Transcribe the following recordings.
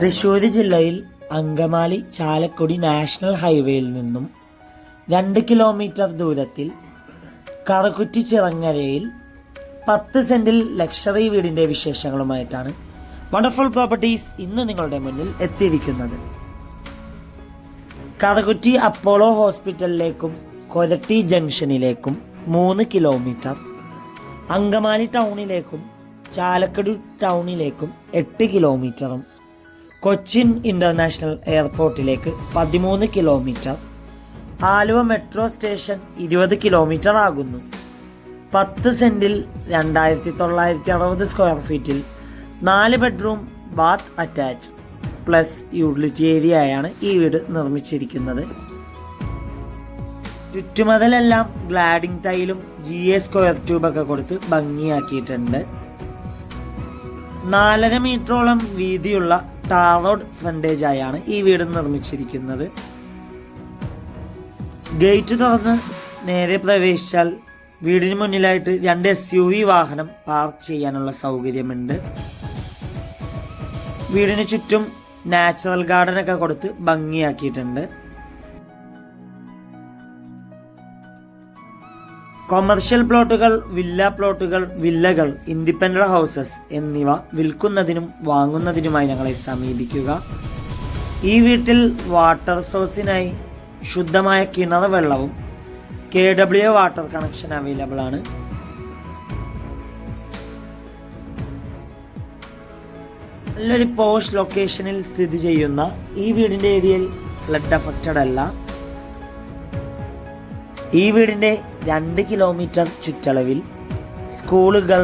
തൃശ്ശൂർ ജില്ലയിൽ അങ്കമാലി ചാലക്കുടി നാഷണൽ ഹൈവേയിൽ നിന്നും 2 കിലോമീറ്റർ ദൂരത്തിൽ കറുകുറ്റി ചിറങ്ങരയിൽ 10 സെന്റിൽ ലക്ഷറി വീടിൻ്റെ വിശേഷങ്ങളുമായിട്ടാണ് വണ്ടർഫുൾ പ്രോപ്പർട്ടീസ് ഇന്ന് നിങ്ങളുടെ മുന്നിൽ എത്തിയിരിക്കുന്നത്. കറുകുറ്റി അപ്പോളോ ഹോസ്പിറ്റലിലേക്കും കൊരട്ടി ജംഗ്ഷനിലേക്കും 3 കിലോമീറ്റർ, അങ്കമാലി ടൗണിലേക്കും ചാലക്കുടി ടൗണിലേക്കും 8 കിലോമീറ്ററും, കൊച്ചിൻ ഇൻ്റർനാഷണൽ എയർപോർട്ടിലേക്ക് 13 kilometre, Aluva metro station 20 kilometre ആകുന്നു. 10 സെന്റിൽ 2960 സ്ക്വയർ ഫീറ്റിൽ 4 bedroom bath attach plus utility ഏരിയയാണ് ഈ വീട് നിർമ്മിച്ചിരിക്കുന്നത്. ചുറ്റുമതിലെല്ലാം ഗ്ലാഡിംഗ് ടൈലും GA സ്ക്വയർ ട്യൂബൊക്കെ കൊടുത്ത് ഭംഗിയാക്കിയിട്ടുണ്ട്. 4.5 മീറ്ററോളം വീതിയുള്ള ടാർ റോഡ് ഫ്രണ്ടേജ് ആയാണ് ഈ വീട് നിർമ്മിച്ചിരിക്കുന്നത്. ഗേറ്റ് തുറന്ന് നേരെ പ്രവേശിച്ചാൽ വീടിന് മുന്നിലായിട്ട് 2 SUV വാഹനം പാർക്ക് ചെയ്യാനുള്ള സൗകര്യമുണ്ട്. വീടിന് ചുറ്റും നാച്ചുറൽ ഗാർഡൻ ഒക്കെ കൊടുത്ത് ഭംഗിയാക്കിയിട്ടുണ്ട്. കൊമേഴ്ഷ്യൽ പ്ലോട്ടുകൾ, വില്ല പ്ലോട്ടുകൾ, വില്ലകൾ, ഇൻഡിപെൻഡന്റ് ഹൗസസ് എന്നിവ വിൽക്കുന്നതിനും വാങ്ങുന്നതിനുമായി ഞങ്ങളെ സമീപിക്കുക. ഈ വീട്ടിൽ വാട്ടർ സോഴ്സിനായി ശുദ്ധമായ കിണർ വെള്ളവും KW വാട്ടർ കണക്ഷൻ അവൈലബിൾ ആണ്. നല്ലൊരു പോഷ് ലൊക്കേഷനിൽ സ്ഥിതി ചെയ്യുന്ന ഈ വീടിൻ്റെ ഏരിയയിൽ ഫ്ലഡ് അഫക്റ്റഡ് അല്ല. ഈ വീടിൻ്റെ 2 കിലോമീറ്റർ ചുറ്റളവിൽ സ്കൂളുകൾ,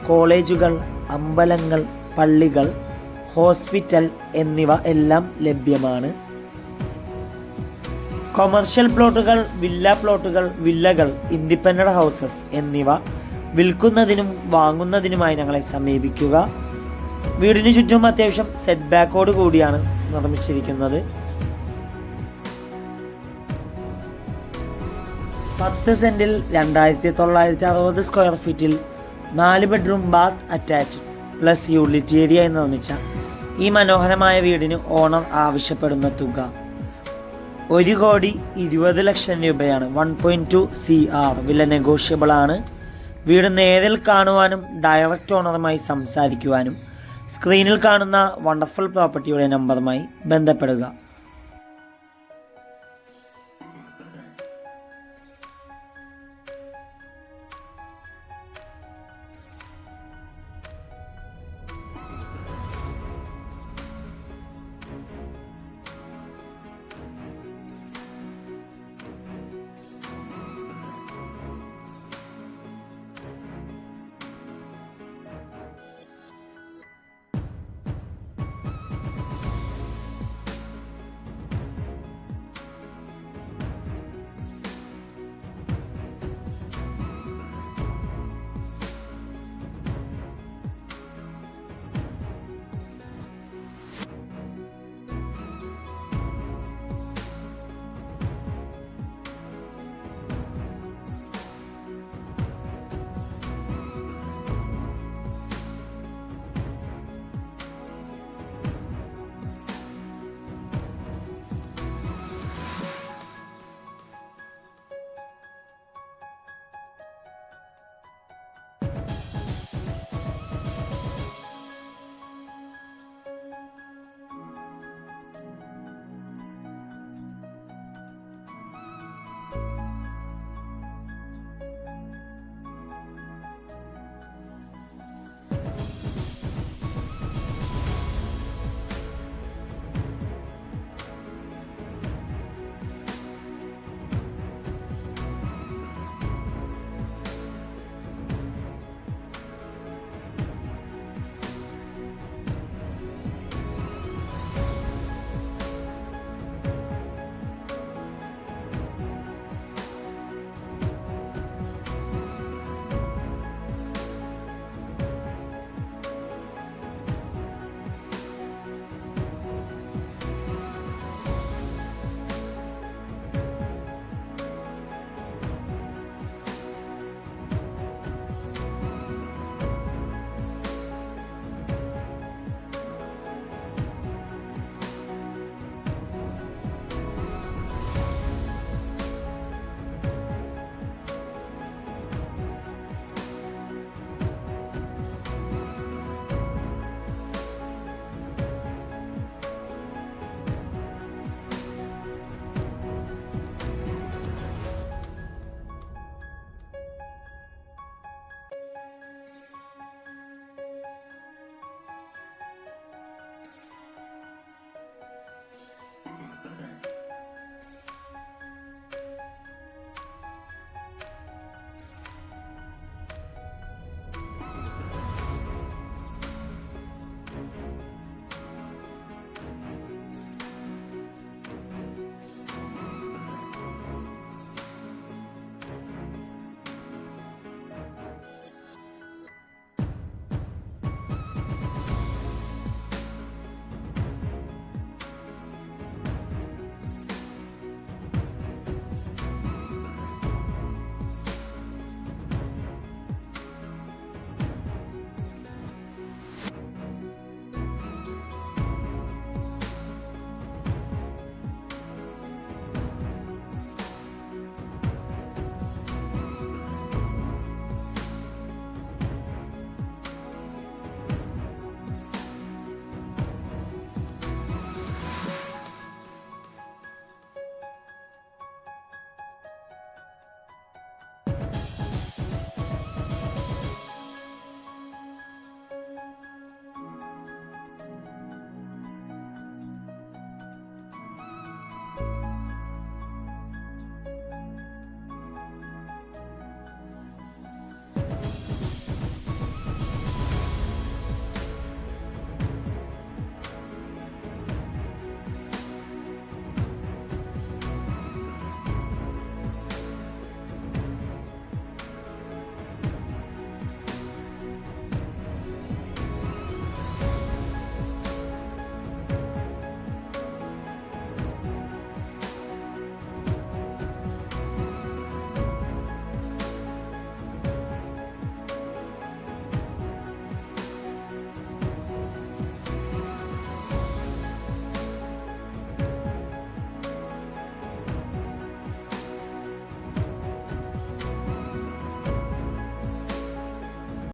കോളേജുകൾ, അമ്പലങ്ങൾ, പള്ളികൾ, ഹോസ്പിറ്റൽ എന്നിവ എല്ലാം ലഭ്യമാണ്. കൊമേഴ്ഷ്യൽ പ്ലോട്ടുകൾ, വില്ല പ്ലോട്ടുകൾ, വില്ലകൾ, ഇൻഡിപെൻഡന്റ് ഹൗസസ് എന്നിവ വിൽക്കുന്നതിനും വാങ്ങുന്നതിനുമായി ഞങ്ങളെ സമീപിക്കുക. വീടിന് ചുറ്റും അത്യാവശ്യം സെറ്റ് ബാക്കോട് കൂടിയാണ് നിർമ്മിച്ചിരിക്കുന്നത്. 10 സെന്റിൽ 2960 സ്ക്വയർ ഫീറ്റിൽ 4 bedroom bath attached plus utility ഏരിയയായി നിർമ്മിച്ച ഈ മനോഹരമായ വീടിന് ഓണർ ആവശ്യപ്പെടുന്ന തുക 1,20,00,000 രൂപയാണ്. 1.2 CR. വില നെഗോഷ്യബിൾ ആണ്. വീട് നേരിൽ കാണുവാനും ഡയറക്റ്റ് ഓണറുമായി സംസാരിക്കുവാനും സ്ക്രീനിൽ കാണുന്ന വണ്ടർഫുൾ പ്രോപ്പർട്ടിയുടെ നമ്പറുമായി ബന്ധപ്പെടുക.